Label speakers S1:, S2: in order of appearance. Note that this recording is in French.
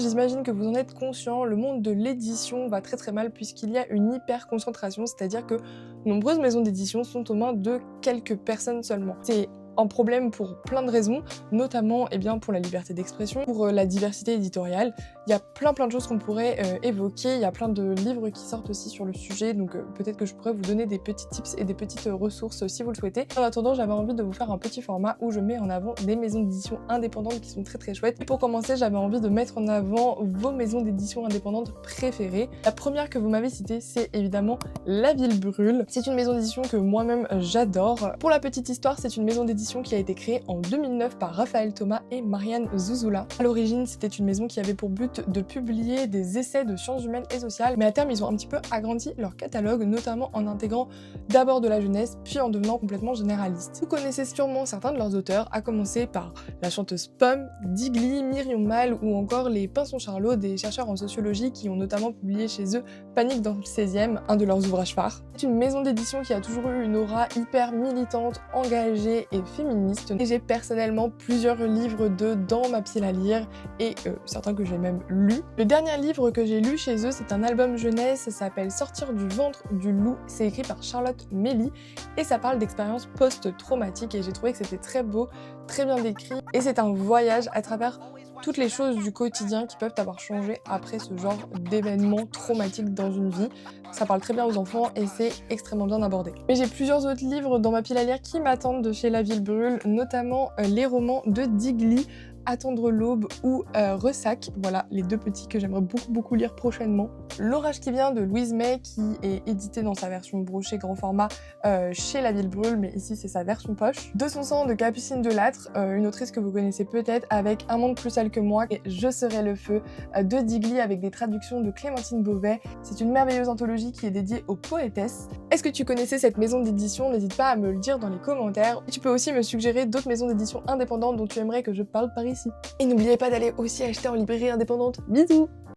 S1: j'imagine que vous en êtes conscient, le monde de l'édition va très mal puisqu'il y a une hyper concentration, c'est-à-dire que nombreuses maisons d'édition sont aux mains de quelques personnes seulement. C'est un problème pour plein de raisons, notamment pour la liberté d'expression, pour la diversité éditoriale. Il y a plein de choses qu'on pourrait évoquer, il y a plein de livres qui sortent aussi sur le sujet, donc peut-être que je pourrais vous donner des petits tips et des petites ressources si vous le souhaitez. En attendant, j'avais envie de vous faire un petit format où je mets en avant des maisons d'édition indépendantes qui sont très chouettes. Et pour commencer, j'avais envie de mettre en avant vos maisons d'édition indépendantes préférées. La première que vous m'avez citée, c'est évidemment La Ville Brûle. C'est une maison d'édition que moi-même j'adore. Pour la petite histoire, c'est une maison d'édition qui a été créée en 2009 par Raphaël Thomas et Marianne Zouzoula. À l'origine, c'était une maison qui avait pour but de publier des essais de sciences humaines et sociales, mais à terme, ils ont un petit peu agrandi leur catalogue, notamment en intégrant d'abord de la jeunesse, puis en devenant complètement généraliste. Vous connaissez sûrement certains de leurs auteurs, à commencer par la chanteuse Pomme, Digli, Myriam Mal ou encore les Pinsons Charlot, des chercheurs en sociologie qui ont notamment publié chez eux Panique dans le 16e, un de leurs ouvrages phares. C'est une maison d'édition qui a toujours eu une aura hyper militante, engagée et féministe. Et j'ai personnellement plusieurs livres d'eux dans ma pile à lire et certains que j'ai même lus. Le dernier livre que j'ai lu chez eux, c'est un album jeunesse, ça s'appelle Sortir du ventre du loup. C'est écrit par Charlotte Melly et ça parle d'expériences post-traumatiques et j'ai trouvé que c'était très beau, très bien décrit et c'est un voyage à travers toutes les choses du quotidien qui peuvent avoir changé après ce genre d'événements traumatiques dans une vie. Ça parle très bien aux enfants et c'est extrêmement bien abordé. Mais j'ai plusieurs autres livres dans ma pile à lire qui m'attendent de chez La Ville Brûle, notamment les romans de Digli, Attendre l'aube ou Ressac. Voilà les deux petits que j'aimerais beaucoup lire prochainement. L'orage qui vient de Louise May qui est édité dans sa version brochée grand format chez La Ville Brûle, mais ici c'est sa version poche. De son sang de Capucine Delattre, une autrice que vous connaissez peut-être avec Un monde plus sale que moi et Je serai le feu de Digli avec des traductions de Clémentine Beauvais. C'est une merveilleuse anthologie qui est dédiée aux poétesses. Est-ce que tu connaissais cette maison d'édition? N'hésite pas à me le dire dans les commentaires. Et tu peux aussi me suggérer d'autres maisons d'édition indépendantes dont tu aimerais que je parle par ici. Et n'oubliez pas d'aller aussi acheter en librairie indépendante. Bisous!